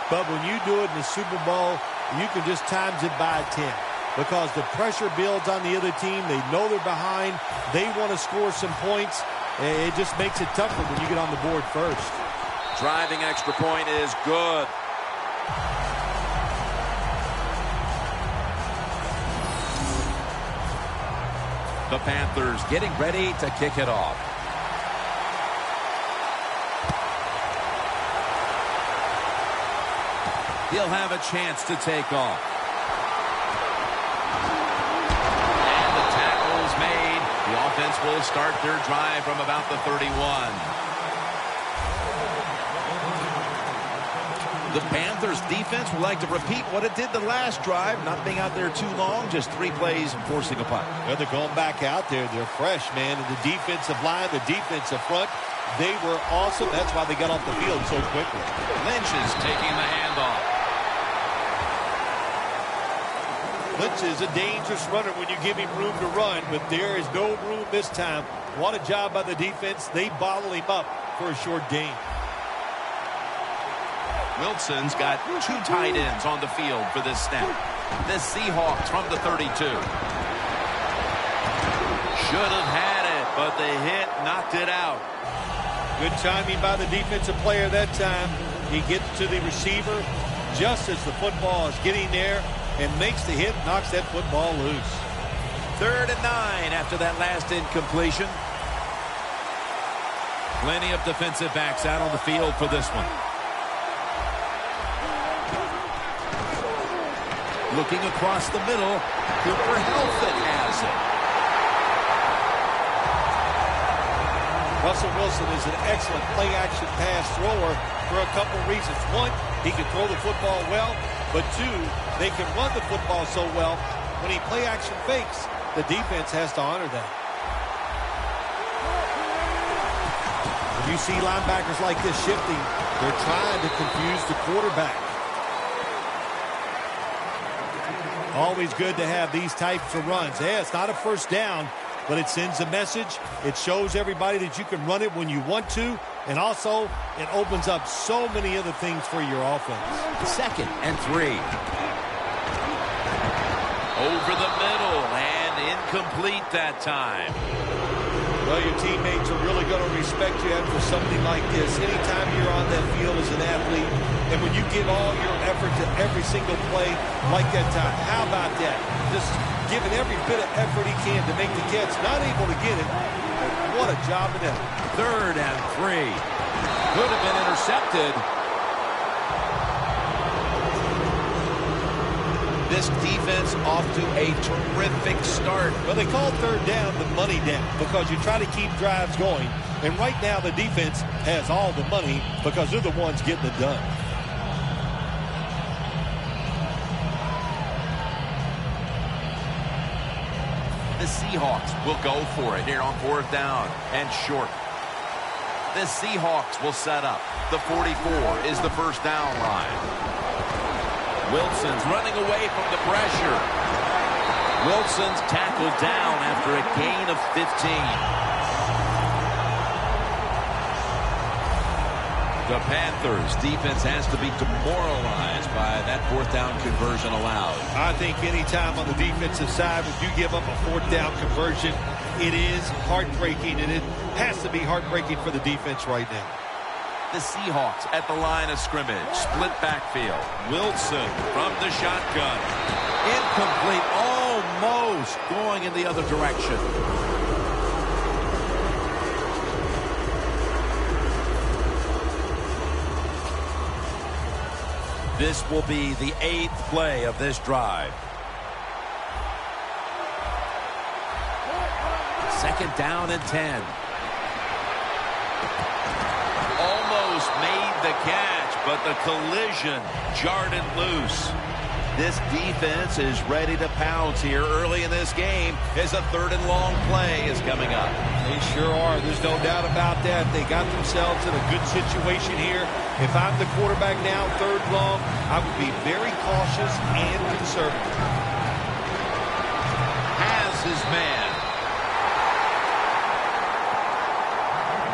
But when you do it in the Super Bowl, you can just times it by 10 because the pressure builds on the other team. They know they're behind. They want to score some points. It just makes it tougher when you get on the board first. Driving extra point is good. The Panthers getting ready to kick it off. He'll have a chance to take off. And the tackle's made. The offense will start their drive from about the 31. The Panthers defense would like to repeat what it did the last drive, not being out there too long, just 3 plays and forcing a punt. Well, they're going back out there. They're fresh, man. And the defensive line, the defensive front, they were awesome. That's why they got off the field so quickly. Lynch is taking the handoff. Lynch is a dangerous runner when you give him room to run, but there is no room this time. What a job by the defense. They bottle him up for a short gain. Wilson's got 2 tight ends on the field for this snap. The Seahawks from the 32. Should have had it, but the hit knocked it out. Good timing by the defensive player that time. He gets to the receiver just as the football is getting there and makes the hit, knocks that football loose. 3rd and 9 after that last incompletion. Plenty of defensive backs out on the field for this one. Looking across the middle, Cooper Helfet has it. Russell Wilson is an excellent play-action pass thrower for a couple reasons. One, he can throw the football well, but 2, they can run the football so well. When he play-action fakes, the defense has to honor that. When you see linebackers like this shifting, they're trying to confuse the quarterback. Always good to have these types of runs. Yeah, it's not a first down, but it sends a message. It shows everybody that you can run it when you want to, and also it opens up so many other things for your offense. 2nd and 3. Over the middle and incomplete that time. Well, your teammates are really going to respect you after something like this. Anytime you're on that field as an athlete, and when you give all your effort to every single play like that time, how about that? Just giving every bit of effort he can to make the catch. Not able to get it, but what a job of that. 3rd and 3. Could have been intercepted. This defense off to a terrific start. Well, they call 3rd down the money down because you try to keep drives going. And right now the defense has all the money because they're the ones getting it done. The Seahawks will go for it here on 4th down and short. The Seahawks will set up. The 44 is the first down line. Wilson's running away from the pressure. Wilson's tackled down after a gain of 15. The Panthers defense has to be demoralized by that 4th down conversion allowed. I think any time on the defensive side, if you give up a 4th down conversion, it is heartbreaking, and it has to be heartbreaking for the defense right now. The Seahawks at the line of scrimmage. Split backfield. Wilson from the shotgun. Incomplete. Almost going in the other direction. This will be the 8th play of this drive. 2nd down and 10. Almost made the catch, but the collision jarred it loose. This defense is ready to pounce here early in this game as a 3rd and long play is coming up. They sure are. There's no doubt about that. They got themselves in a good situation here. If I'm the quarterback now, 3rd long, I would be very cautious and conservative. Has his man.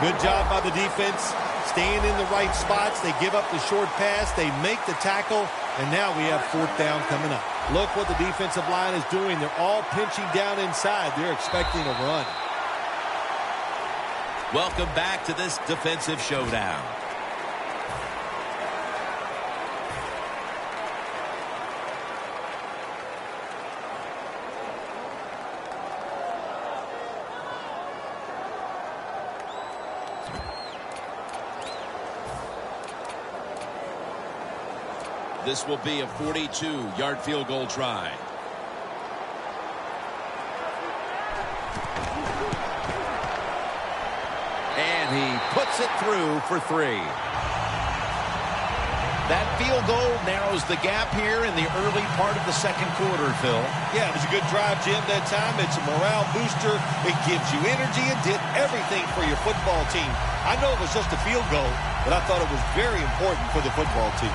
Good job by the defense. staying in the right spots. They give up the short pass. They make the tackle. And now we have fourth down coming up. Look what the defensive line is doing. They're all pinching down inside. They're expecting a run. Welcome back to this defensive showdown. This will be a 42-yard field goal try. And he puts it through for 3. That field goal narrows the gap here in the early part of the second quarter, Phil. Yeah, it was a good drive, Jim, that time. It's a morale booster. It gives you energy and did everything for your football team. I know it was just a field goal, but I thought it was very important for the football team.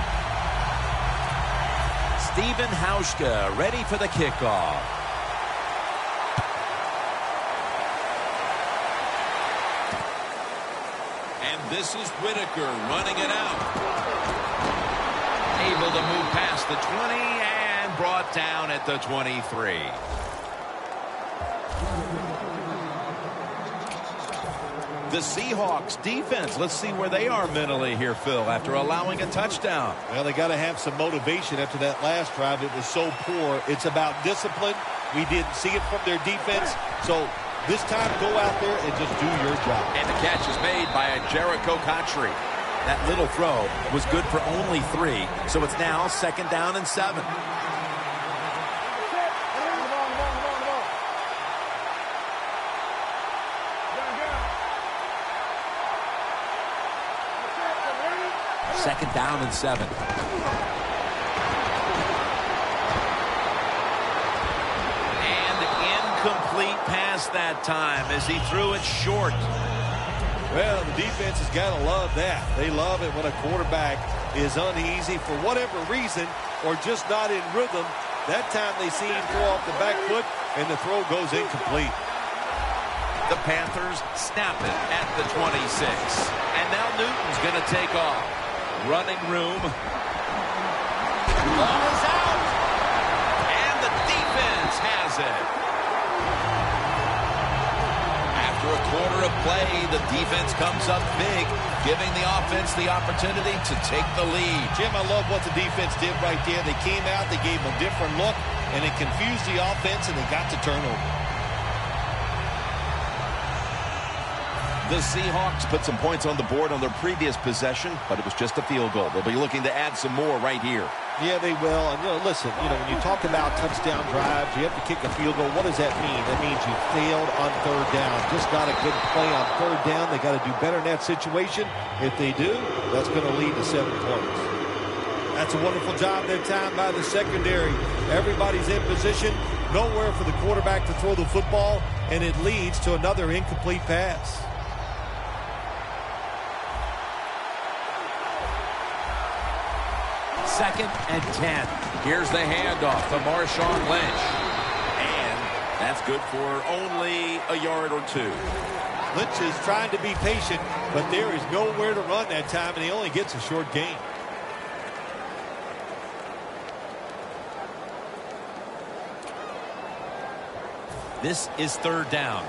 Steven Hauschka ready for the kickoff. And this is Whitaker running it out. Able to move past the 20 and brought down at the 23. The Seahawks defense, let's see where they are mentally here, Phil, after allowing a touchdown. Well, they got to have some motivation after that last drive. It was so poor. It's about discipline. We didn't see it from their defense. So this time, go out there and just do your job. And the catch is made by a Jericho Contry. That little throw was good for only 3, so it's now 2nd down and 7. Second down and 7. And incomplete pass that time as he threw it short. Well, the defense has got to love that. They love it when a quarterback is uneasy for whatever reason or just not in rhythm. That time they see him throw off the back foot and the throw goes incomplete. The Panthers snap it at the 26. And now Newton's going to take off. Running room. Ball is out. And the defense has it. After a quarter of play, the defense comes up big, giving the offense the opportunity to take the lead. Jim, I love what the defense did right there. They came out, they gave them a different look, and it confused the offense, and they got the turnover. The Seahawks put some points on the board on their previous possession, but it was just a field goal. They'll be looking to add some more right here. Yeah, they will. And, listen, when you talk about touchdown drives, you have to kick a field goal. What does that mean? That means you failed on 3rd down. Just not a good play on 3rd down. They got to do better in that situation. If they do, that's going to lead to 7 points. That's a wonderful job that time by the secondary. Everybody's in position. Nowhere for the quarterback to throw the football, and it leads to another incomplete pass. Second and 10. Here's the handoff to Marshawn Lynch. And that's good for only a yard or 2. Lynch is trying to be patient, but there is nowhere to run that time, and he only gets a short gain. This is 3rd down.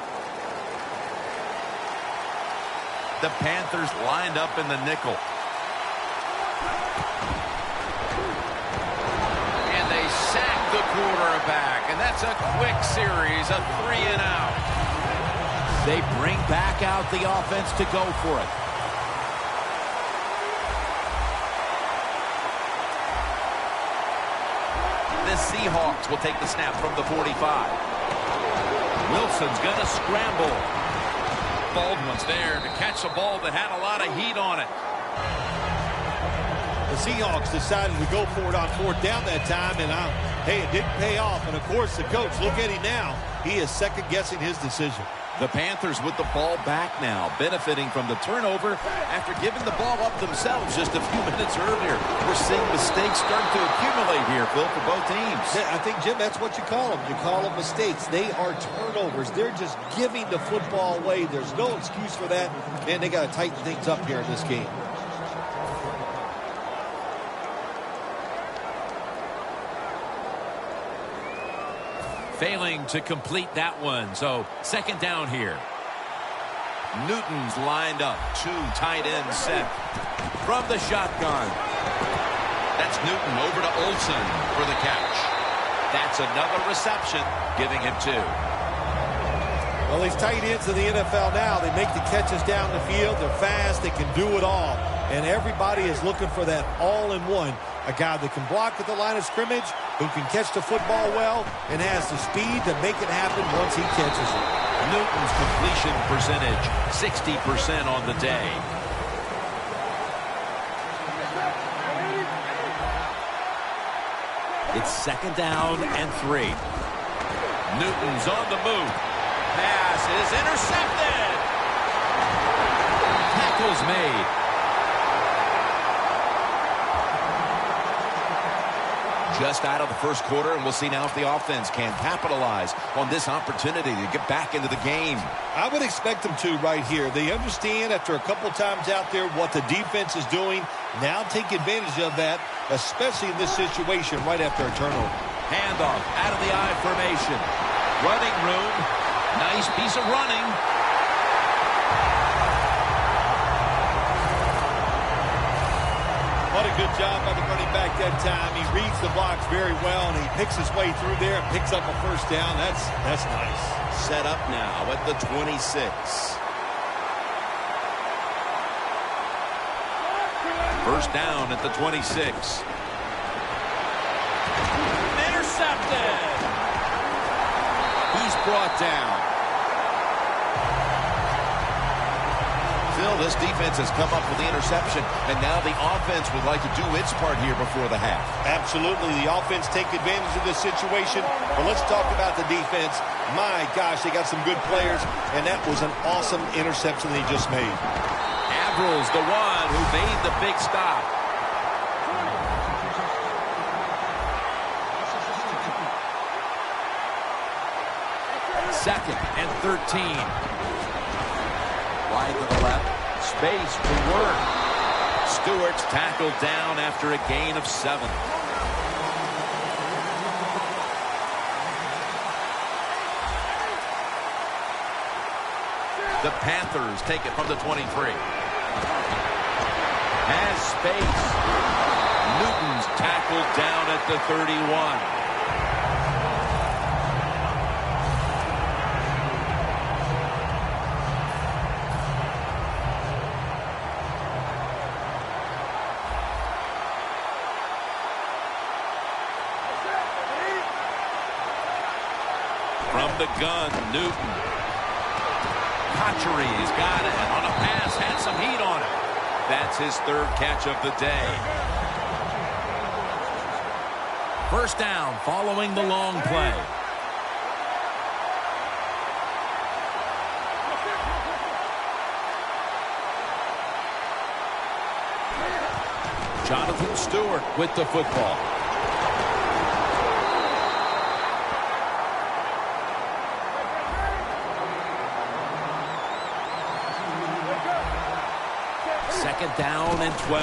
The Panthers lined up in the nickel. Sack the quarterback, and that's a quick series, a 3-and-out. They bring back out the offense to go for it. The Seahawks will take the snap from the 45. Wilson's going to scramble. Baldwin's there to catch a ball that had a lot of heat on it. The Seahawks decided to go for it on 4th down that time, and hey, it didn't pay off. And, of course, the coach, look at him now. He is second-guessing his decision. The Panthers with the ball back now, benefiting from the turnover after giving the ball up themselves just a few minutes earlier. We're seeing mistakes start to accumulate here, Phil, for both teams. Yeah, I think, Jim, that's what you call them. You call them mistakes. They are turnovers. They're just giving the football away. There's no excuse for that. Man, they got to tighten things up here in this game. Failing to complete that one, so second down here. Newton's lined up, two tight ends set. From the shotgun. That's Newton over to Olsen for the catch. That's another reception, giving him 2. Well, these tight ends in the NFL now, they make the catches down the field. They're fast. They can do it all. And everybody is looking for that all-in-one. A guy that can block at the line of scrimmage, who can catch the football well, and has the speed to make it happen once he catches it. Newton's completion percentage, 60% on the day. It's second down and 3. Newton's on the move. Pass is intercepted. Tackle's made. Just out of the first quarter, and we'll see now if the offense can capitalize on this opportunity to get back into the game. I would expect them to right here. They understand after a couple times out there what the defense is doing. Now take advantage of that, especially in this situation right after a turnover. Handoff out of the I formation. Running room. Nice piece of running. What a good job by the running back that time. He reads the blocks very well, and he picks his way through there and picks up a first down. That's nice. Set up now at the 26. First down at the 26. Intercepted. He's brought down. Phil, this defense has come up with the interception, and now the offense would like to do its part here before the half. Absolutely. The offense take advantage of this situation. But let's talk about the defense. My gosh, they got some good players, and that was an awesome interception they just made. Avril's the one who made the big stop. Second and 13. Wide to the left. Space to work. Stewart's tackled down after a gain of 7. The Panthers take it from the 23. Has space. Newton's tackled down at the 31. From the gun, Newton. Cotchery's got it. On a pass, had some heat on it. That's his 3rd catch of the day. First down following the long play. Jonathan Stewart with the football. Second down and 12.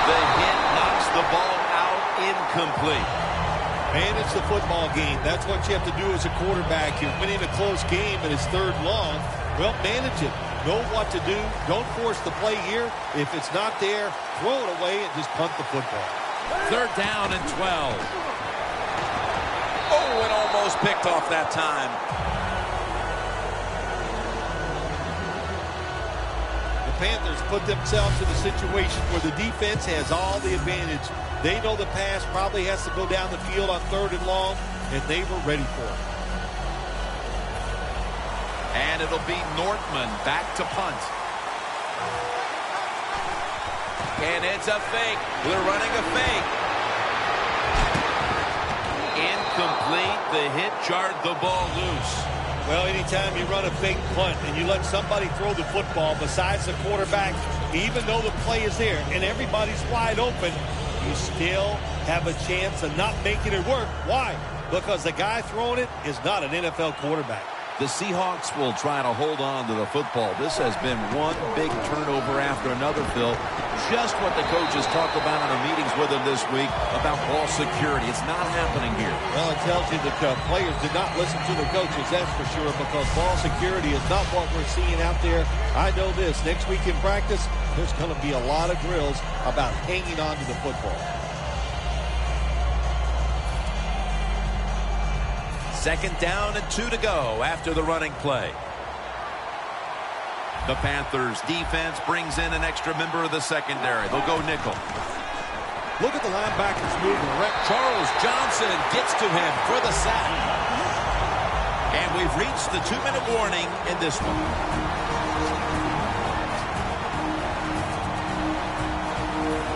The hit knocks the ball out, incomplete. Man, it's the football game. That's what you have to do as a quarterback. You're winning a close game and it's 3rd long. Well, manage it. Know what to do. Don't force the play here. If it's not there, throw it away and just punt the football. 3rd down and 12. Oh, it almost picked off that time. Panthers put themselves in a situation where the defense has all the advantage. They know the pass probably has to go down the field on 3rd and long, and they were ready for it. And it'll be Nortman back to punt. And it's a fake. They're running a fake. Incomplete. The hit jarred the ball loose. Well, anytime you run a fake punt and you let somebody throw the football besides the quarterback, even though the play is there and everybody's wide open, you still have a chance of not making it work. Why? Because the guy throwing it is not an NFL quarterback. The Seahawks will try to hold on to the football. This has been one big turnover after another, Phil. Just what the coaches talked about in our meetings with him this week about ball security. It's not happening here. Well, it tells you that players did not listen to the coaches, that's for sure, because ball security is not what we're seeing out there. I know this. Next week in practice, there's going to be a lot of drills about hanging on to the football. Second down and 2 to go after the running play. The Panthers defense brings in an extra member of the secondary. They'll go nickel. Look at the linebackers moving. Charles Johnson gets to him for the sack. And we've reached the 2-minute warning in this one.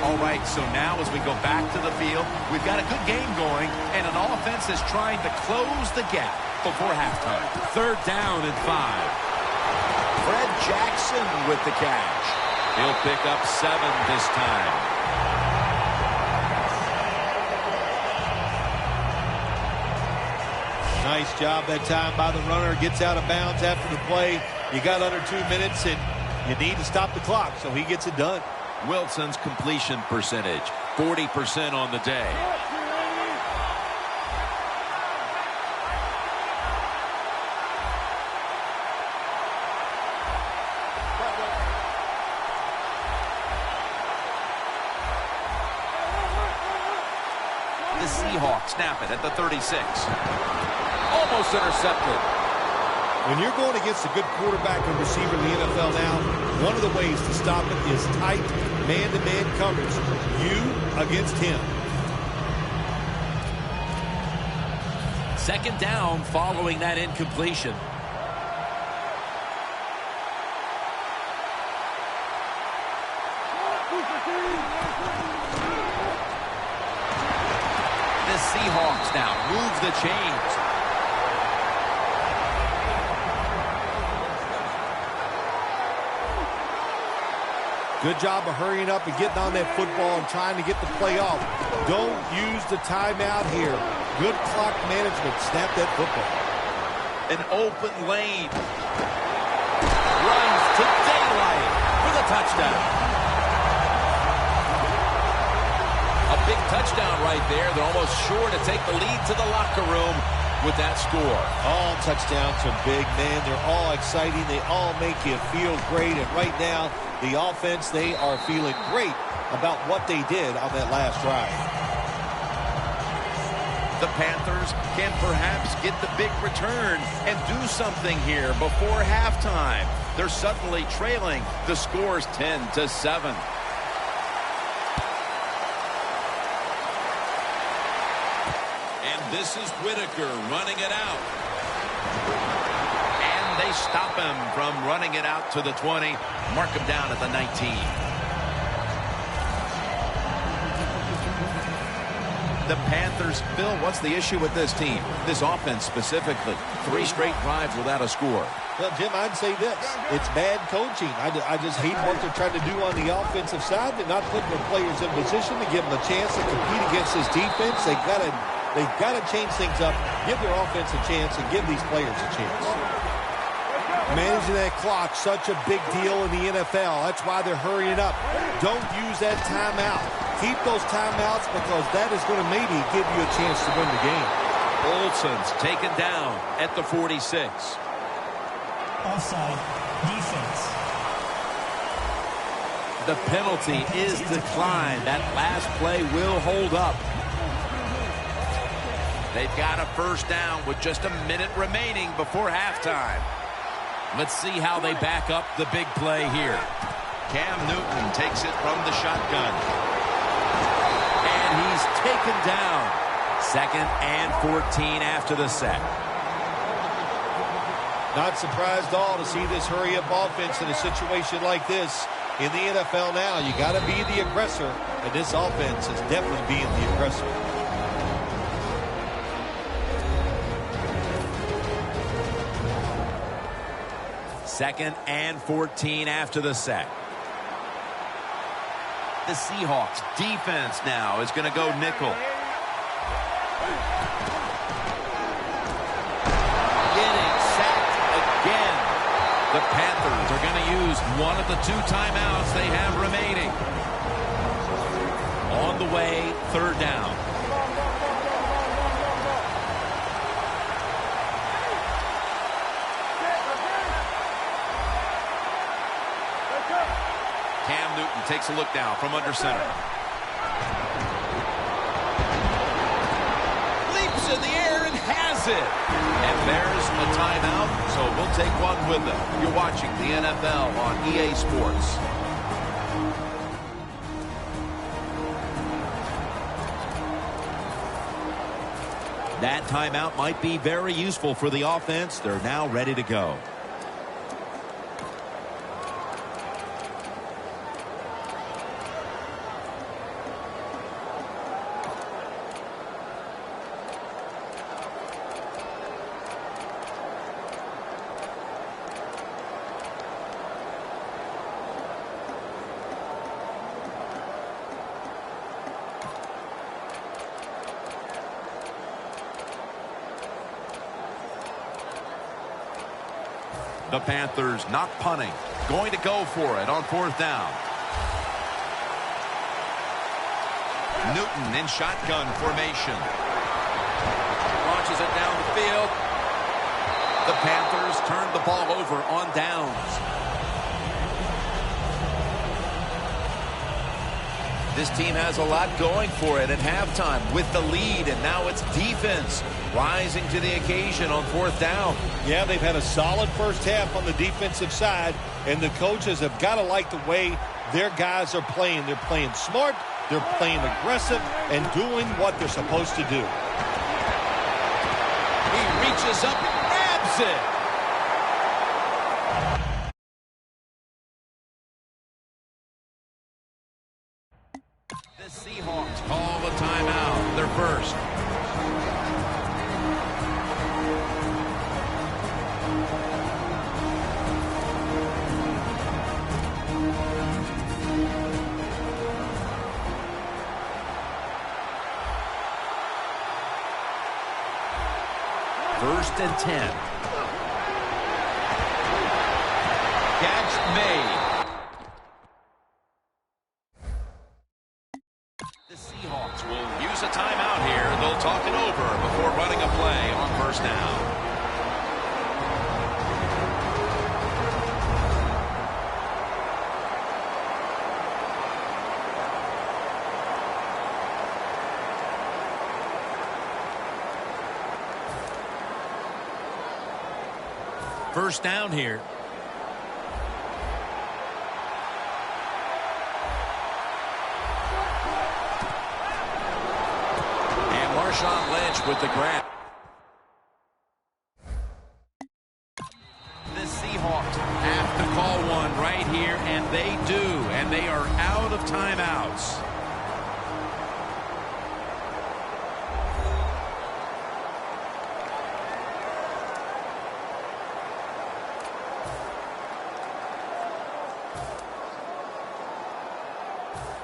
All right, so now as we go back to the field, we've got a good game going, and an offense is trying to close the gap before halftime. Third down and 5. Fred Jackson with the catch. He'll pick up 7 this time. Nice job that time by the runner. Gets out of bounds after the play. You got under 2 minutes, and you need to stop the clock, so he gets it done. Wilson's completion percentage, 40% on the day. The Seahawks snap it at the 36. Almost intercepted. When you're going against a good quarterback and receiver in the NFL now, one of the ways to stop it is tight man-to-man coverage. You against him. Second down following that incompletion. The Seahawks now move the chains. Good job of hurrying up and getting on that football and trying to get the play off. Don't use the timeout here. Good clock management. Snap that football. An open lane. Runs to daylight for the touchdown. A big touchdown right there. They're almost sure to take the lead to the locker room with that score. All touchdowns are big, man. They're all exciting. They all make you feel great. And right now, the offense, they are feeling great about what they did on that last drive. The Panthers can perhaps get the big return and do something here before halftime. They're suddenly trailing. The score's 10-7. And this is Whitaker running it out. And they stop him from running it out to the 20. Mark him down at the 19. The Panthers, Bill, what's the issue with this team? This offense specifically. 3 straight drives without a score. Well, Jim, I'd say this. It's bad coaching. I just hate what they're trying to do on the offensive side. They're not putting their players in position to give them a chance to compete against this defense. They've got to change things up, give their offense a chance, and give these players a chance. Managing that clock, such a big deal in the NFL. That's why they're hurrying up. Don't use that timeout. Keep those timeouts because that is going to maybe give you a chance to win the game. Olsen's taken down at the 46. Offside, defense. The penalty is declined. That last play will hold up. They've got a first down with just a minute remaining before halftime. Let's see how they back up the big play here. Cam Newton takes it from the shotgun. And he's taken down. 2nd and 14 after the sack. Not surprised at all to see this hurry-up offense in a situation like this. In the NFL now, you got to be the aggressor, and this offense is definitely being the aggressor. 2nd and 14 after the sack. The Seahawks defense now is going to go nickel. Getting sacked again. The Panthers are going to use one of the 2 timeouts they have remaining. On the way, 3rd down. Cam Newton takes a look down from under center. Leaps in the air and has it. And there's a timeout, so we'll take one with them. You're watching the NFL on EA Sports. That timeout might be very useful for the offense. They're now ready to go. The Panthers not punting. Going to go for it on 4th down. Newton in shotgun formation. Launches it down the field. The Panthers turn the ball over on downs. This team has a lot going for it at halftime with the lead, and now it's defense rising to the occasion on 4th down. Yeah, they've had a solid first half on the defensive side, and the coaches have got to like the way their guys are playing. They're playing smart, they're playing aggressive, and doing what they're supposed to do. He reaches up and grabs it. The Seahawks call a timeout, their first. First and 10. Catch made. The Seahawks will use a timeout here. They'll talk it over before running a play on 1st down. First down here. And Marshawn Lynch with the grab. The Seahawks have to call one right here, and they do. And they are out of timeouts.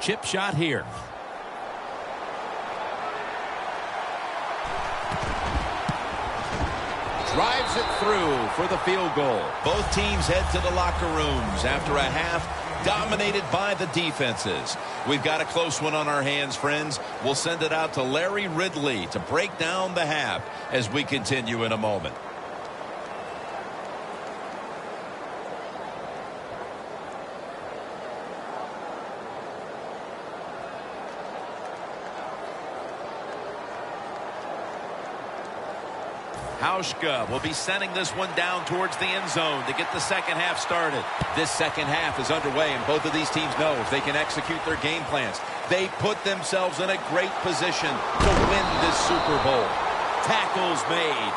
Chip shot here. Drives it through for the field goal. Both teams head to the locker rooms after a half dominated by the defenses. We've got a close one on our hands, friends. We'll send it out to Larry Ridley to break down the half as we continue in a moment. Hauschka will be sending this one down towards the end zone to get the second half started. This second half is underway, and both of these teams know if they can execute their game plans, they put themselves in a great position to win this Super Bowl. Tackles made.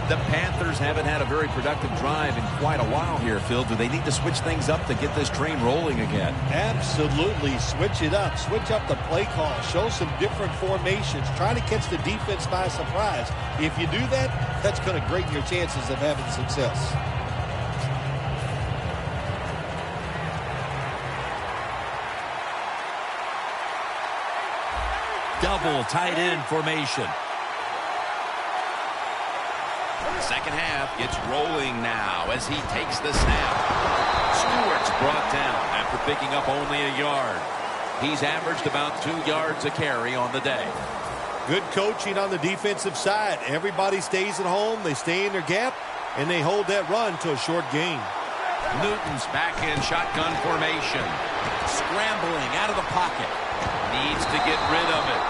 The Panthers haven't had a very productive drive in quite a while here, Phil. Do they need to switch things up to get this train rolling again? Absolutely. Switch it up. Switch up the play call. Show some different formations. Try to catch the defense by surprise. If you do that, that's going to greaten your chances of having success. Double tight end formation. Second half gets rolling now as he takes the snap. Stewart's brought down after picking up only a yard. He's averaged about 2 yards a carry on the day. Good coaching on the defensive side. Everybody stays at home. They stay in their gap, and they hold that run to a short gain. Newton's back in shotgun formation. Scrambling out of the pocket. Needs to get rid of it.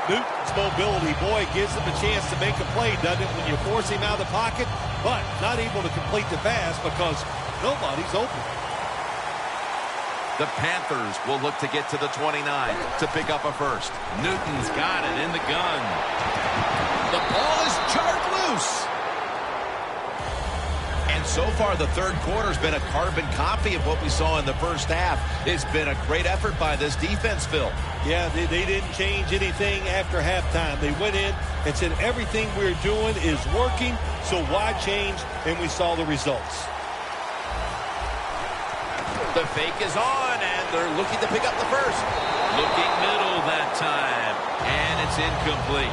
Newton's mobility, boy, gives him a chance to make a play, doesn't it, when you force him out of the pocket, but not able to complete the pass because nobody's open. The Panthers will look to get to the 29 to pick up a first. Newton's got it in the gun. The ball is jarred loose. And so far, the third quarter's been a carbon copy of what we saw in the first half. It's been a great effort by this defense, Phil. Yeah, they didn't change anything after halftime. They went in and said everything we're doing is working, so why change? And we saw the results. The fake is on, and they're looking to pick up the first. Looking middle that time, and it's incomplete.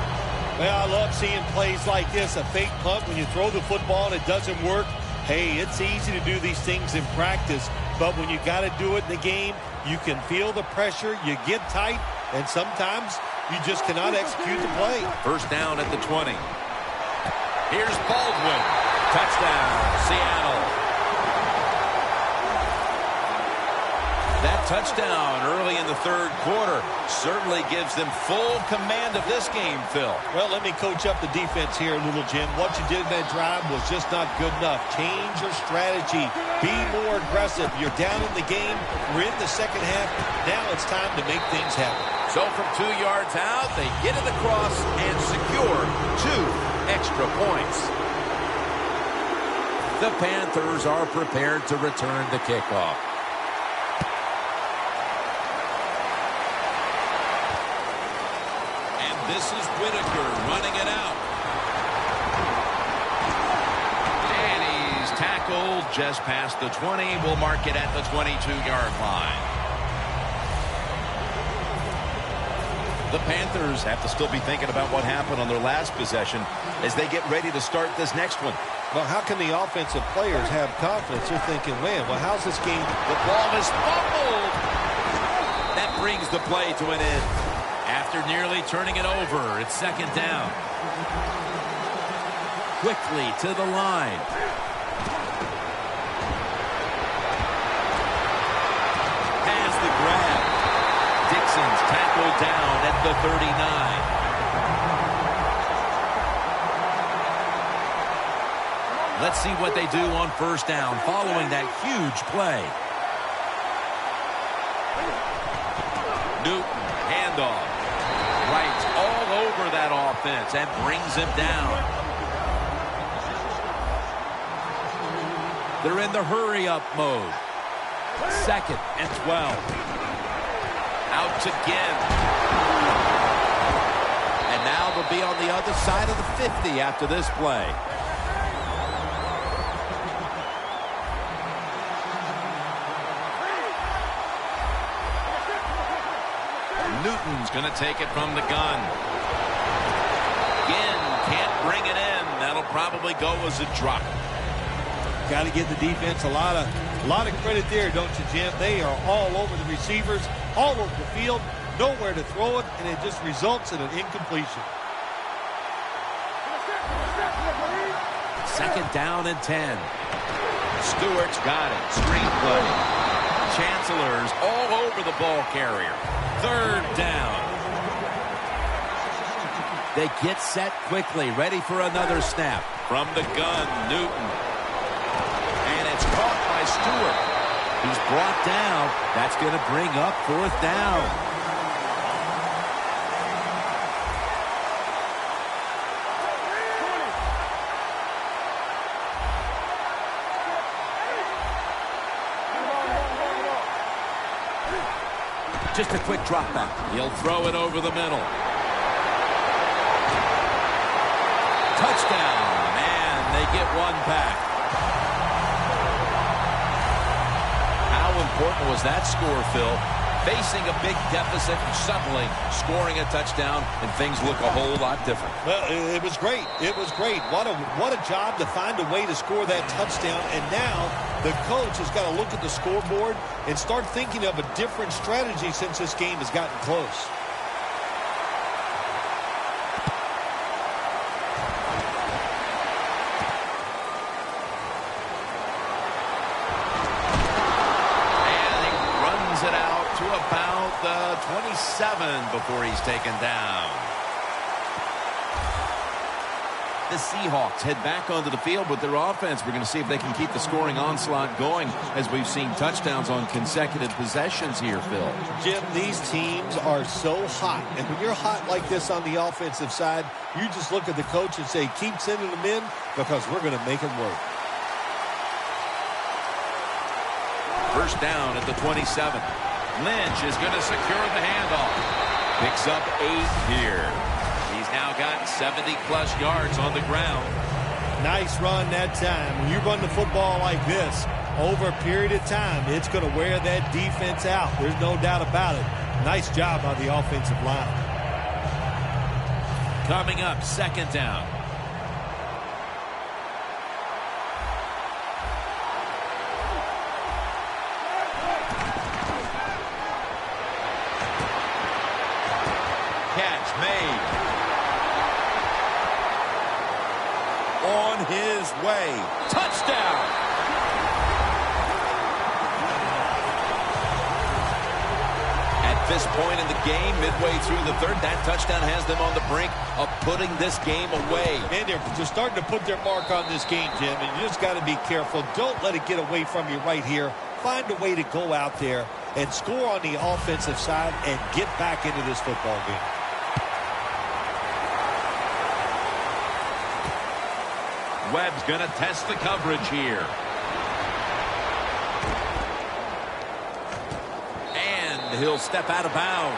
Well, I love seeing plays like this, a fake punt when you throw the football and it doesn't work. Hey, it's easy to do these things in practice, but when you got to do it in the game, you can feel the pressure, you get tight, and sometimes you just cannot execute the play. First down at the 20. Here's Baldwin. Touchdown, Seattle. That touchdown early in the third quarter certainly gives them full command of this game, Phil. Well, let me coach up the defense here a little, Jim. What you did in that drive was just not good enough. Change your strategy. Be more aggressive. You're down in the game. We're in the second half. Now it's time to make things happen. So from 2 yards out, they get it across and secure 2 extra points. The Panthers are prepared to return the kickoff. This is Whitaker running it out. And he's tackled just past the 20. We'll mark it at the 22-yard line. The Panthers have to still be thinking about what happened on their last possession as they get ready to start this next one. Well, how can the offensive players have confidence? They're thinking, man, well, how's this game? The ball is fumbled. That brings the play to an end. After nearly turning it over, it's second down. Quickly to the line. Has the grab. Dixon's tackled down at the 39. Let's see what they do on first down following that huge play. Newton, handoff. Wright all over that offense and brings him down. They're in the hurry-up mode. Second and 12. Out to Ginn. And now they'll be on the other side of the 50 after this play. Newton's going to take it from the gun. Ginn can't bring it in. That'll probably go as a drop. Got to give the defense a lot of credit there, don't you, Jim? They are all over the receivers, all over the field, nowhere to throw it, and it just results in an incompletion. Second down and 10. Stewart's got it. Screen play. Chancellor's all over the ball carrier. Third down. They get set quickly, ready for another snap. From the gun, Newton. And it's caught by Stewart. He's brought down. That's going to bring up fourth down. Just a quick drop back. He'll throw it over the middle. Touchdown. And they get one back. How important was that score, Phil? Facing a big deficit, suddenly scoring a touchdown, and things look a whole lot different. Well, it was great. It was great. What a job to find a way to score that touchdown. And now the coach has got to look at the scoreboard and start thinking of a different strategy since this game has gotten close. About the 27 before he's taken down. The Seahawks head back onto the field with their offense. We're going to see if they can keep the scoring onslaught going as we've seen touchdowns on consecutive possessions here, Phil. Jim, these teams are so hot. And when you're hot like this on the offensive side, you just look at the coach and say, keep sending them in because we're going to make them work. First down at the 27. Lynch is going to secure the handoff. Picks up 8 here. He's now got 70-plus yards on the ground. Nice run that time. When you run the football like this, over a period of time, it's going to wear that defense out. There's no doubt about it. Nice job by the offensive line. Coming up, second down. On his way. Touchdown! At this point in the game, midway through the third, that touchdown has them on the brink of putting this game away. And they're starting to put their mark on this game, Jim, and you just got to be careful. Don't let it get away from you right here. Find a way to go out there and score on the offensive side and get back into this football game. Webb's going to test the coverage here. And he'll step out of bounds.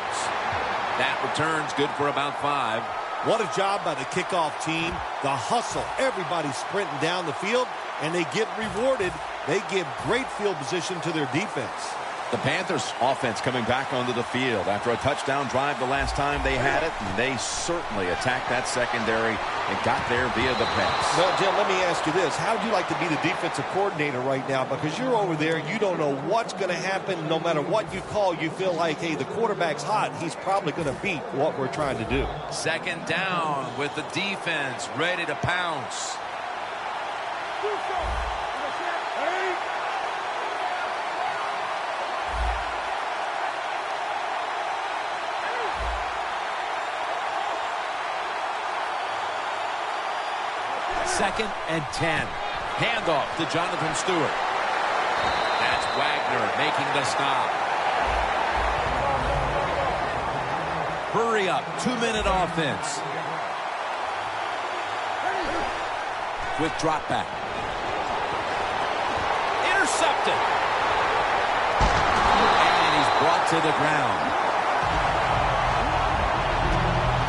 That return's good for about 5. What a job by the kickoff team. The hustle. Everybody's sprinting down the field, and they get rewarded. They give great field position to their defense. The Panthers offense coming back onto the field after a touchdown drive the last time they had it, and they certainly attacked that secondary and got there via the pass. Well, Jim, let me ask you this. How would you like to be the defensive coordinator right now? Because you're over there, you don't know what's going to happen. No matter what you call, you feel like, hey, the quarterback's hot. He's probably going to beat what we're trying to do. Second down with the defense ready to pounce. Second and 10. Handoff to Jonathan Stewart. That's Wagner making the stop. Hurry up. 2-minute offense. Quick drop back. Intercepted. And he's brought to the ground.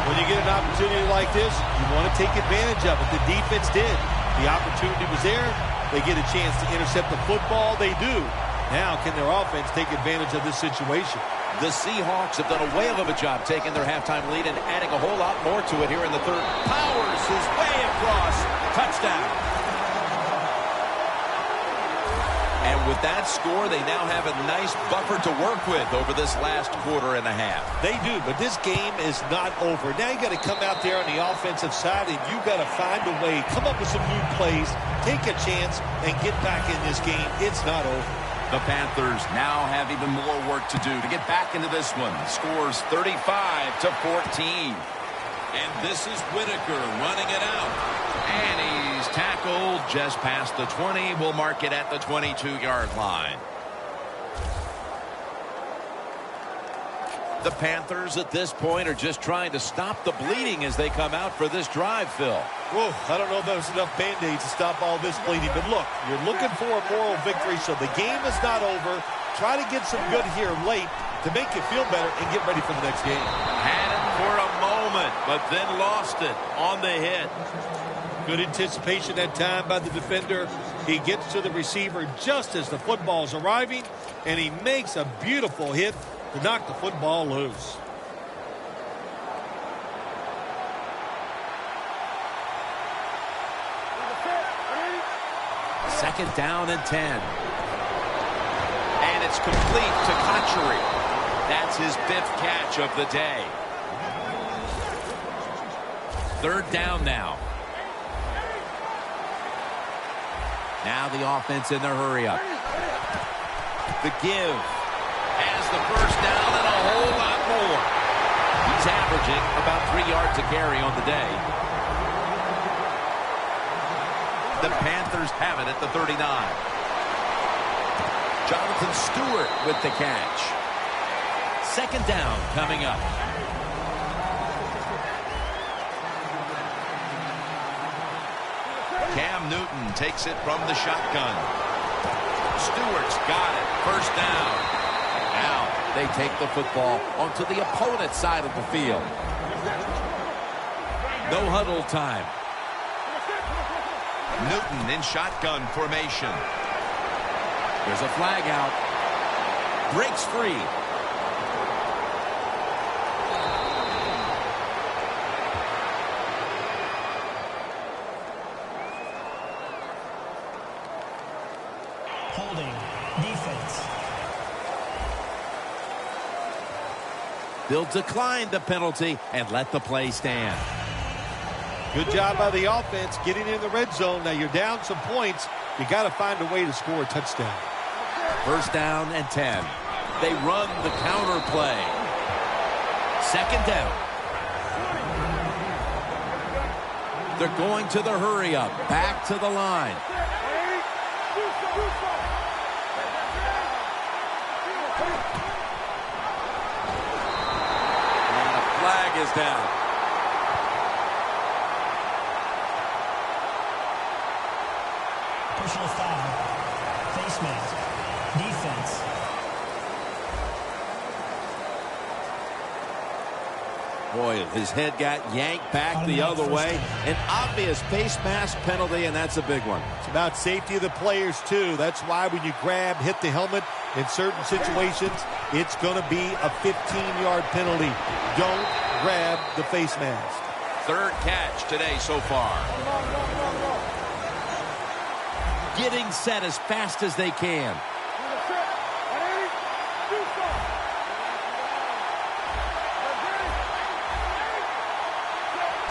When you get an opportunity like this, you want to take advantage of it. The defense did. The opportunity was there. They get a chance to intercept the football. They do. Now, can their offense take advantage of this situation? The Seahawks have done a whale of a job taking their halftime lead and adding a whole lot more to it here in the third. Powers his way across. Touchdown. And with that score, they now have a nice buffer to work with over this last quarter and a half. They do, but this game is not over. Now you got to come out there on the offensive side, and you got to find a way, come up with some new plays, take a chance, and get back in this game. It's not over. The Panthers now have even more work to do to get back into this one. Scores 35-14. And this is Whitaker running it out. And he's tackled just past the 20. We'll mark it at the 22-yard line. The Panthers at this point are just trying to stop the bleeding as they come out for this drive, Phil. Whoa, I don't know if there's enough Band-Aids to stop all this bleeding. But look, you're looking for a moral victory, so the game is not over. Try to get some good here late to make you feel better and get ready for the next game. Had it for a moment, but then lost it on the hit. Good anticipation that time by the defender. He gets to the receiver just as the football's arriving, and he makes a beautiful hit to knock the football loose. Second down and 10. And it's complete to Kotchery. That's his 5th catch of the day. Third down now. Now the offense in their hurry-up. The give has the first down and a whole lot more. He's averaging about 3 yards a carry on the day. The Panthers have it at the 39. Jonathan Stewart with the catch. Second down coming up. Cam Newton takes it from the shotgun. Stewart's got it. First down. Now they take the football onto the opponent's side of the field. No huddle time. Newton in shotgun formation. There's a flag out. Breaks free. Holding. Defense. They'll decline the penalty and let the play stand. Good job by the offense getting in the red zone. Now you're down some points. You got to find a way to score a touchdown. First down and 10. They run the counter play. Second down. They're going to the hurry-up. Back to the line. And a flag is down. Personal foul. Face mask. Defense. Boy, his head got yanked back the other way. An obvious face mask penalty, and that's a big one. It's about safety of the players, too. That's why when you grab, hit the helmet in certain situations, it's going to be a 15-yard penalty. Don't grab the face mask. Third catch today so far. Getting set as fast as they can.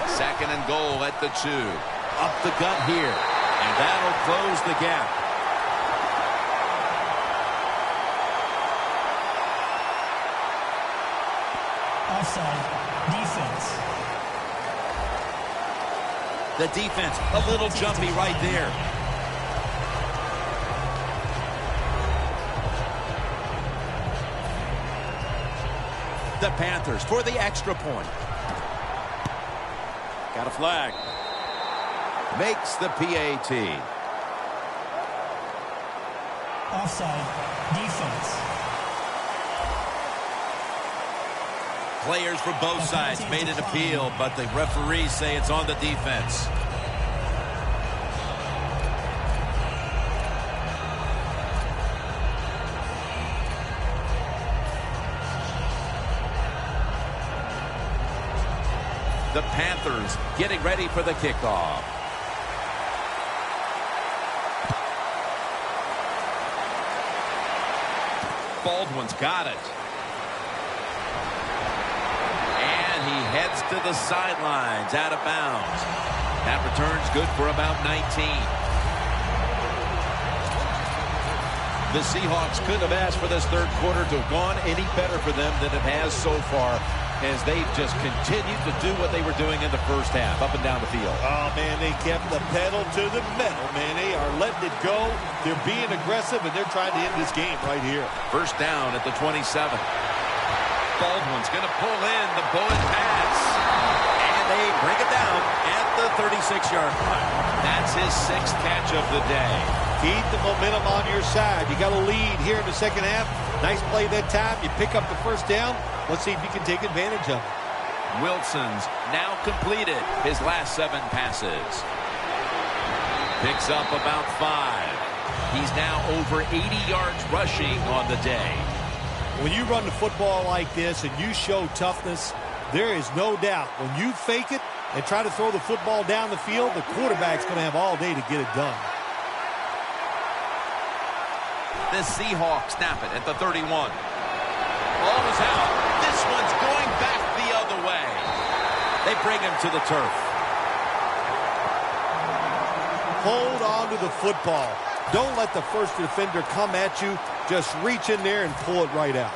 Second and goal at the 2. Up the gut here. And that'll close the gap. Offside. Defense. The defense, a little jumpy right there. The Panthers for the extra point. Got a flag. Makes the PAT. Offside. Defense. Players for both sides made an appeal, but the referees say it's on the defense. The Panthers getting ready for the kickoff. Baldwin's got it. And he heads to the sidelines out of bounds. That return's good for about 19. The Seahawks couldn't have asked for this third quarter to have gone any better for them than it has so far, as they've just continued to do what they were doing in the first half, up and down the field. Oh, man, they kept the pedal to the metal, man. They are letting it go. They're being aggressive, and they're trying to end this game right here. First down at the 27. Baldwin's going to pull in the bullet pass. And they bring it down at the 36-yard line. That's his 6th catch of the day. Keep the momentum on your side. You got a lead here in the second half. Nice play that time. You pick up the first down. Let's see if you can take advantage of it. Wilson's now completed his last 7 passes. Picks up about 5. He's now over 80 yards rushing on the day. When you run the football like this and you show toughness, there is no doubt when you fake it and try to throw the football down the field, the quarterback's going to have all day to get it done. The Seahawks snap it at the 31. Ball is out. This one's going back the other way. They bring him to the turf. Hold on to the football. Don't let the first defender come at you. Just reach in there and pull it right out.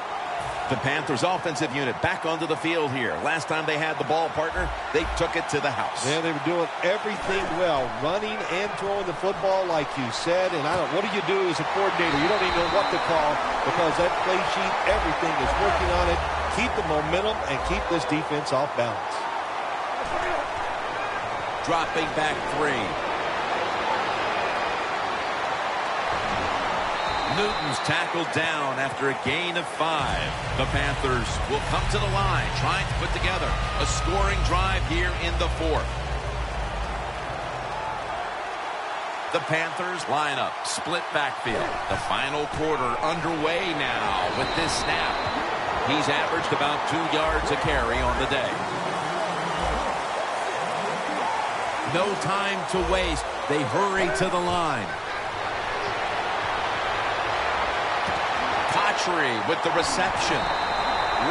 The Panthers offensive unit back onto the field here. Last time they had the ball, partner, they took it to the house. Yeah, they were doing everything well, running and throwing the football like you said. And what do you do as a coordinator? You don't even know what to call because that play sheet, everything is working on it. Keep the momentum and keep this defense off balance. Dropping back 3. Newton's tackled down after a gain of 5. The Panthers will come to the line, trying to put together a scoring drive here in the 4th. The Panthers line up, split backfield. The final quarter underway now with this snap. He's averaged about 2 yards a carry on the day. No time to waste. They hurry to the line. With the reception.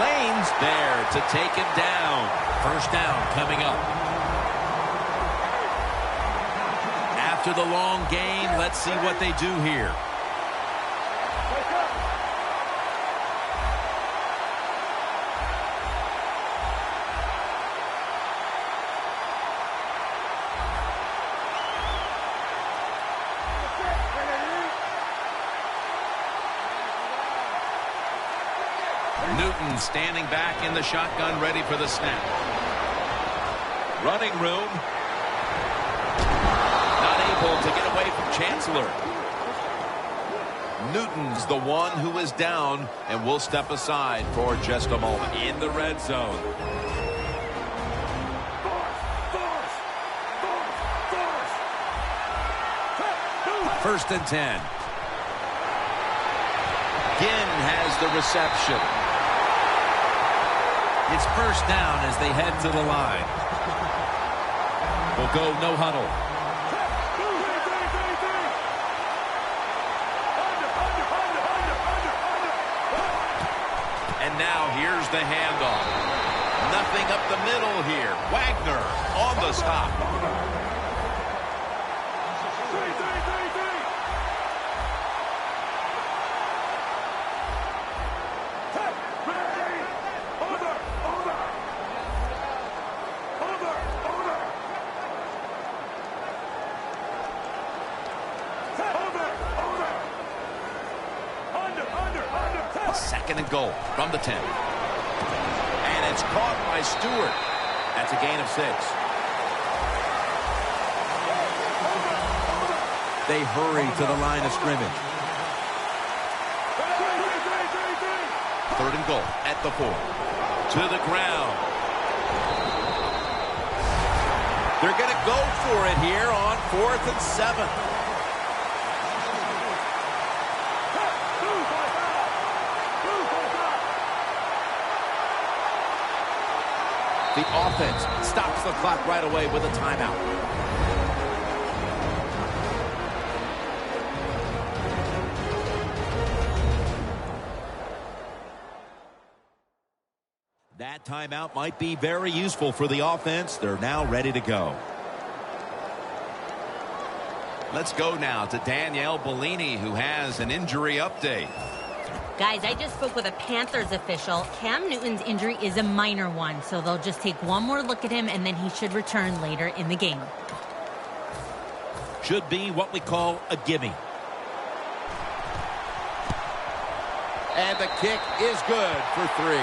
Lane's there to take him down. First down coming up. After the long gain, let's see what they do here. Newton standing back in the shotgun, ready for the snap. Running room. Not able to get away from Chancellor. Newton's the one who is down, and will step aside for just a moment. In the red zone. First and 10. Ginn has the reception. It's first down as they head to the line. We'll go no huddle. And now here's the handoff. Nothing up the middle here. Wagner on the stop. Second and goal from the 10. And it's caught by Stewart. That's a gain of 6. They hurry to the line of scrimmage. Third and goal at the 4. To the ground. They're going to go for it here on 4th and 7. The offense stops the clock right away with a timeout. That timeout might be very useful for the offense. They're now ready to go. Let's go now to Danielle Bellini, who has an injury update. Guys, I just spoke with a Panthers official. Cam Newton's injury is a minor one, so they'll just take one more look at him, and then he should return later in the game. Should be what we call a gimme. And the kick is good for 3.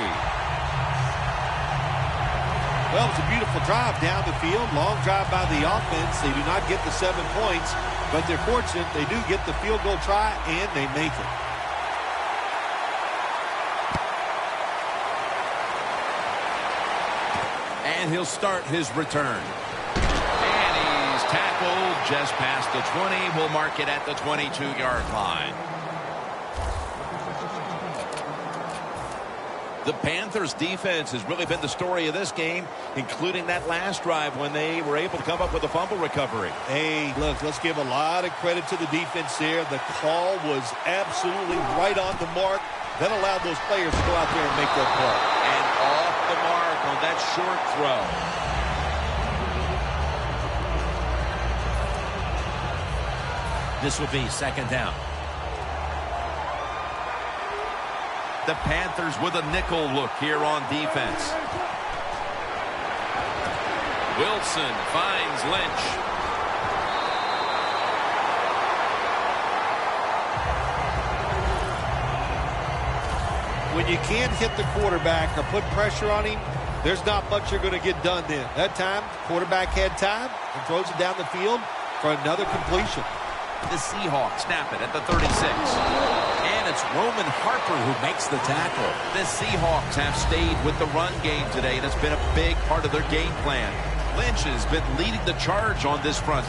Well, it's a beautiful drive down the field. Long drive by the offense. They do not get the 7 points, but they're fortunate they do get the field goal try, and they make it. And he'll start his return. And he's tackled just past the 20. We'll mark it at the 22-yard line. The Panthers' defense has really been the story of this game, including that last drive when they were able to come up with a fumble recovery. Hey, look, let's give a lot of credit to the defense there. The call was absolutely right on the mark. That allowed those players to go out there and make that play. And off the mark on that short throw. This will be second down. The Panthers with a nickel look here on defense. Wilson finds Lynch. When you can't hit the quarterback or put pressure on him, there's not much you're going to get done then. That time, quarterback had time and throws it down the field for another completion. The Seahawks snap it at the 36. And it's Roman Harper who makes the tackle. The Seahawks have stayed with the run game today, and it's been a big part of their game plan. Lynch has been leading the charge on this front.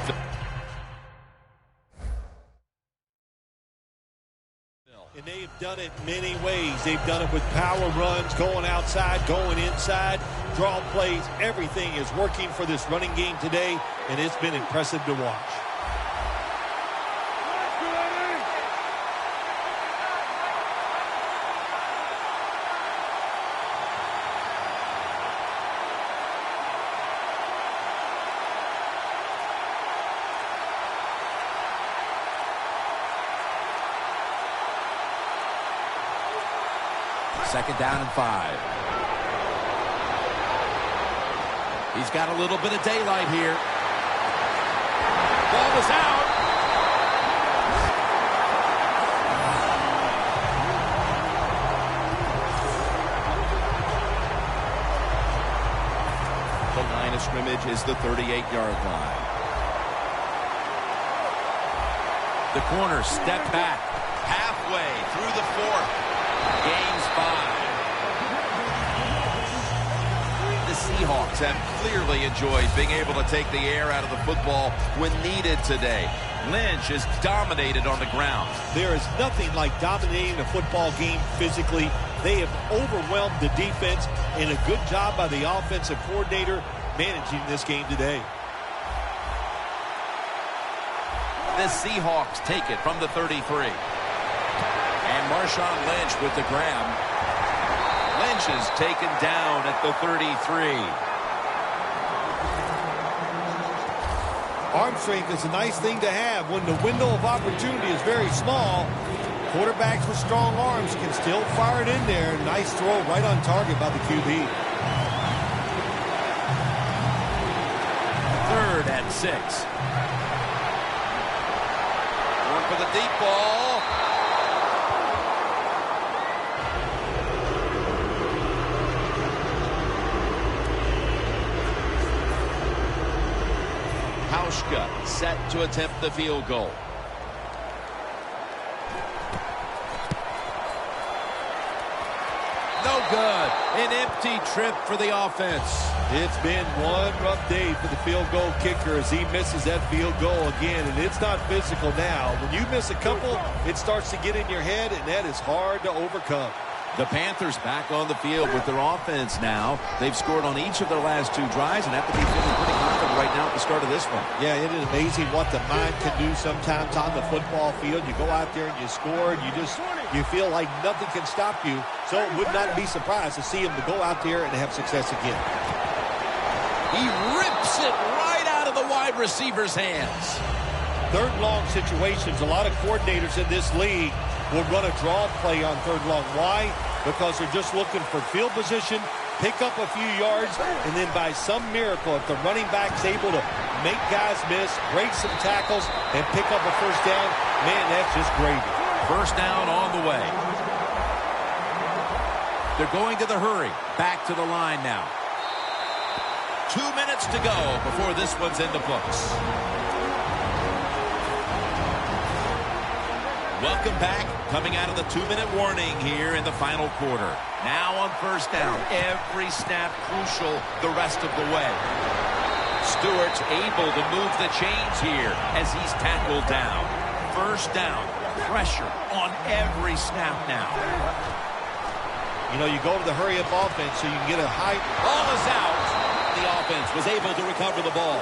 And they've done it many ways. They've done it with power runs, going outside, going inside, draw plays. Everything is working for this running game today, and it's been impressive to watch. Second down and 5. He's got a little bit of daylight here. Ball was out. The line of scrimmage is the 38-yard line. The corner step back halfway through the fourth. Gains 5. The Seahawks have clearly enjoyed being able to take the air out of the football when needed today. Lynch is dominated on the ground. There is nothing like dominating a football game physically. They have overwhelmed the defense, and a good job by the offensive coordinator managing this game today. The Seahawks take it from the 33. And Marshawn Lynch with the grab. Lynch is taken down at the 33. Arm strength is a nice thing to have when the window of opportunity is very small. Quarterbacks with strong arms can still fire it in there. Nice throw right on target by the QB. 3rd and 6. Going for the deep ball. Set to attempt the field goal. No good. An empty trip for the offense. It's been one rough day for the field goal kicker as he misses that field goal again, and it's not physical now. When you miss a couple, it starts to get in your head, and that is hard to overcome. The Panthers back on the field with their offense now. They've scored on each of their last 2 drives and have to be feeling pretty confident right now at the start of this one. Yeah, it is amazing what the mind can do sometimes on the football field. You go out there and you score, and you feel like nothing can stop you. So it would not be surprised to see him to go out there and have success again. He rips it right out of the wide receiver's hands. 3rd and long situations, a lot of coordinators in this league will run a draw play on 3rd and long. Why? Because they're just looking for field position, pick up a few yards, and then by some miracle, if the running back's able to make guys miss, break some tackles, and pick up a 1st down, man, that's just gravy. 1st down on the way. They're going to the hurry. Back to the line now. 2 minutes to go before this one's in the books. Welcome back. Coming out of the 2-minute warning here in the final quarter. Now on first down. Every snap crucial the rest of the way. Stewart's able to move the chains here as he's tackled down. First down. Pressure on every snap now. You know, you go to the hurry-up offense so you can get a high... Ball is out. The offense was able to recover the ball.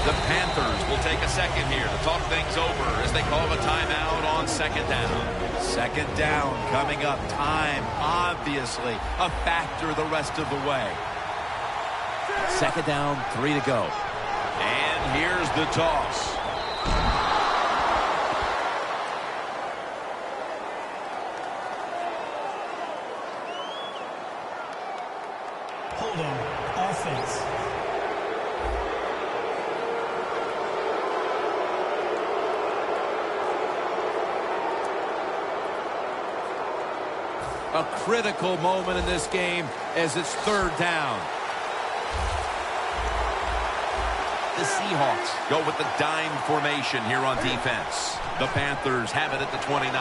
The Panthers will take a second here to talk things over as they call a timeout on second down. Second down coming up. Time, obviously, a factor the rest of the way. Second down, 3 to go. And here's the toss. Holding. Offense. A critical moment in this game as it's third down. The Seahawks go with the dime formation here on defense. The Panthers have it at the 29.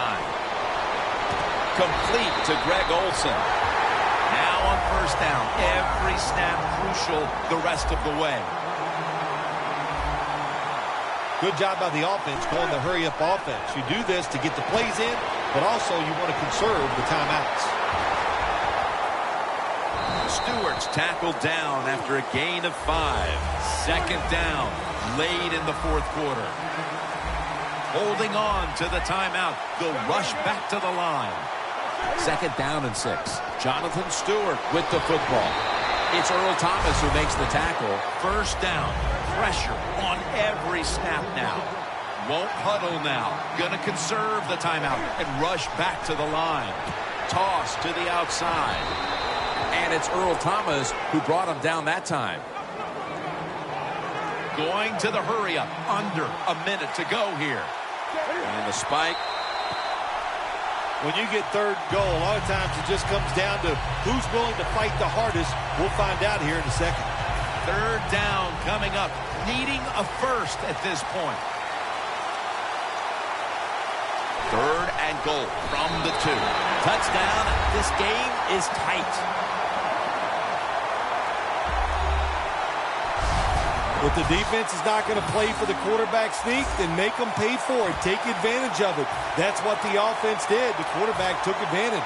Complete to Greg Olsen. Now on first down. Every snap crucial the rest of the way. Good job by the offense going the hurry-up offense. You do this to get the plays in, but also you want to conserve the timeouts. Stewart's tackled down after a gain of 5. Second down, late in the fourth quarter. Holding on to the timeout. They'll rush back to the line. Second down and 6. Jonathan Stewart with the football. It's Earl Thomas who makes the tackle. First down. Pressure on every snap now. Won't huddle now. Gonna conserve the timeout and rush back to the line. Toss to the outside. And it's Earl Thomas who brought him down that time. Going to the hurry-up. Under a minute to go here. And the spike. When you get third goal, a lot of times it just comes down to who's willing to fight the hardest. We'll find out here in a second. Third down coming up, needing a first at this point. Third and goal from the 2. Touchdown. This game is tight. If the defense is not going to play for the quarterback sneak, then make them pay for it. Take advantage of it. That's what the offense did. The quarterback took advantage.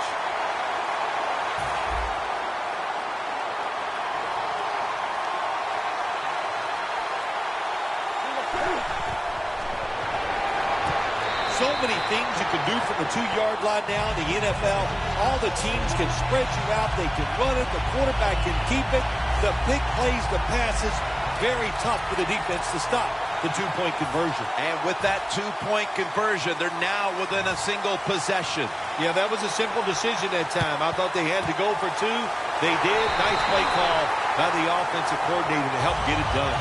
So many things you can do from the 2-yard line now in the NFL. All the teams can spread you out. They can run it. The quarterback can keep it. The big plays, the passes, very tough for the defense to stop the 2-point conversion. And with that 2-point conversion, they're now within a single possession. Yeah, that was a simple decision that time. I thought they had to go for 2. They did. Nice play call by the offensive coordinator to help get it done.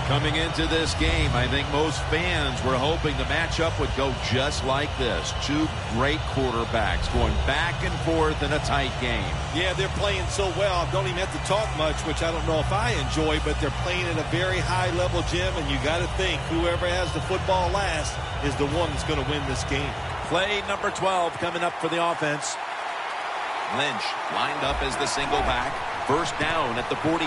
Coming into this game, I think most fans were hoping the matchup would go just like this. 2 great quarterbacks going back and forth in a tight game. Yeah, they're playing so well. I don't even have to talk much, which I don't know if I enjoy, but they're playing at a very high level, Jim, and you got to think whoever has the football last is the one that's going to win this game. Play number 12 coming up for the offense. Lynch lined up as the single back. First down at the 44.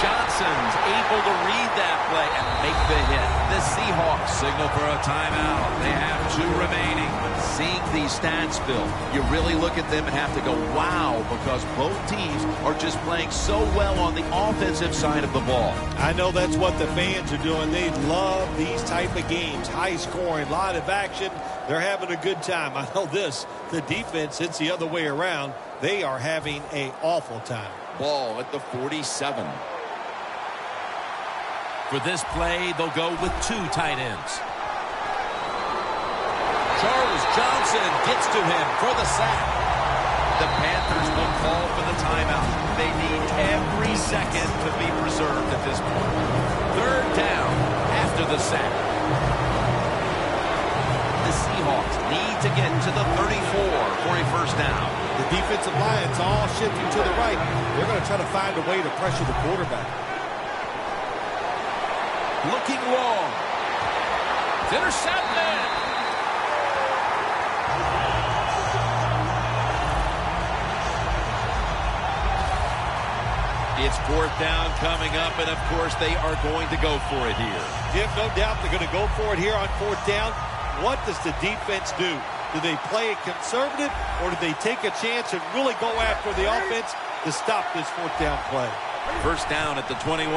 Johnson's able to read that play and make the hit. The Seahawks signal for a timeout. They have 2 remaining. Seeing these stats, Bill, you really look at them and have to go, wow, because both teams are just playing so well on the offensive side of the ball. I know that's what the fans are doing. They love these type of games. High scoring, a lot of action. They're having a good time. I know this. The defense, it's the other way around. They are having an awful time. Ball at the 47. For this play, they'll go with 2 tight ends. Charles Johnson gets to him for the sack. The Panthers will call for the timeout. They need every second to be preserved at this point. Third down after the sack. The Seahawks need to get first down. The defensive line's all shifting to the right. They're going to try to find a way to pressure the quarterback. Looking long. It's intercepted. It's fourth down coming up, and of course they are going to go for it here. Jim, no doubt they're going to go for it here on fourth down. What does the defense do? Do they play it conservative, or do they take a chance and really go after the offense to stop this fourth down play? First down at the 21.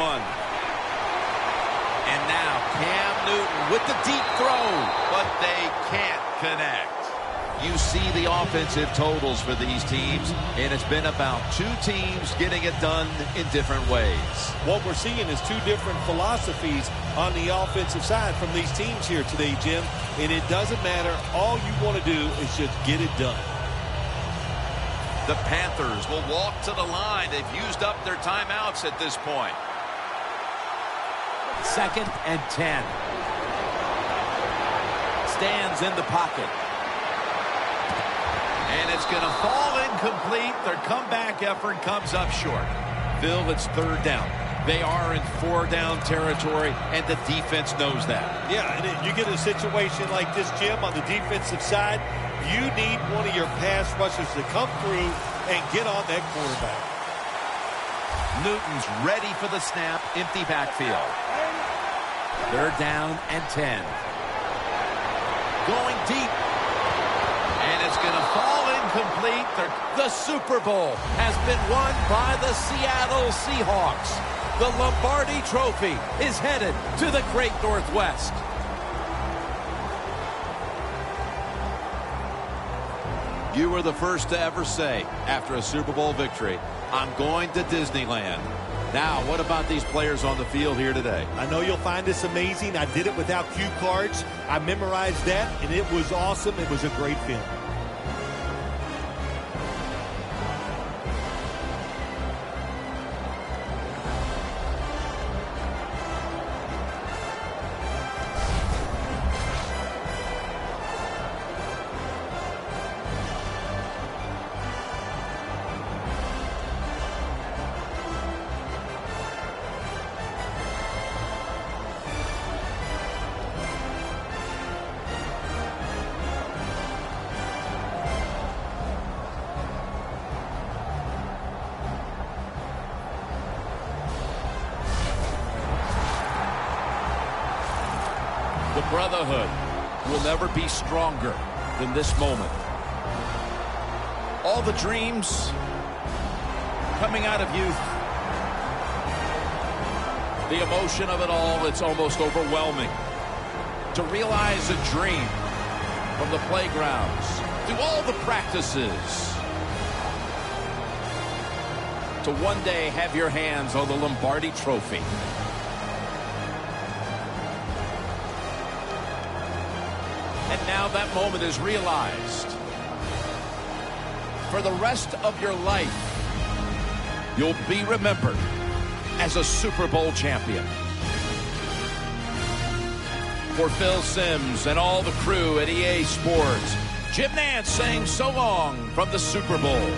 And now Cam Newton with the deep throw, but they can't connect. You see the offensive totals for these teams, and it's been about two teams getting it done in different ways. What we're seeing is two different philosophies on the offensive side from these teams here today, Jim. And it doesn't matter. All you want to do is just get it done. The Panthers will walk to the line. They've used up their timeouts at this point. 2nd and 10. Stands in the pocket. And it's going to fall incomplete. Their comeback effort comes up short. Phil, it's third down. They are in four-down territory, and the defense knows that. Yeah, and you get a situation like this, Jim, on the defensive side, you need one of your pass rushers to come through and get on that quarterback. Newton's ready for the snap. Empty backfield. Third down and 10. Going deep. And it's going to fall incomplete. The Super Bowl has been won by the Seattle Seahawks. The Lombardi Trophy is headed to the Great Northwest. You were the first to ever say, after a Super Bowl victory, I'm going to Disneyland. Now, what about these players on the field here today? I know you'll find this amazing. I did it without cue cards. I memorized that, and it was awesome. It was a great feeling. The brotherhood will never be stronger than this moment. All the dreams coming out of youth. The emotion of it all, it's almost overwhelming. To realize a dream from the playgrounds, through all the practices, to one day have your hands on the Lombardi Trophy. And now that moment is realized. For the rest of your life, you'll be remembered as a Super Bowl champion. For Phil Simms and all the crew at EA Sports, Jim Nantz saying so long from the Super Bowl.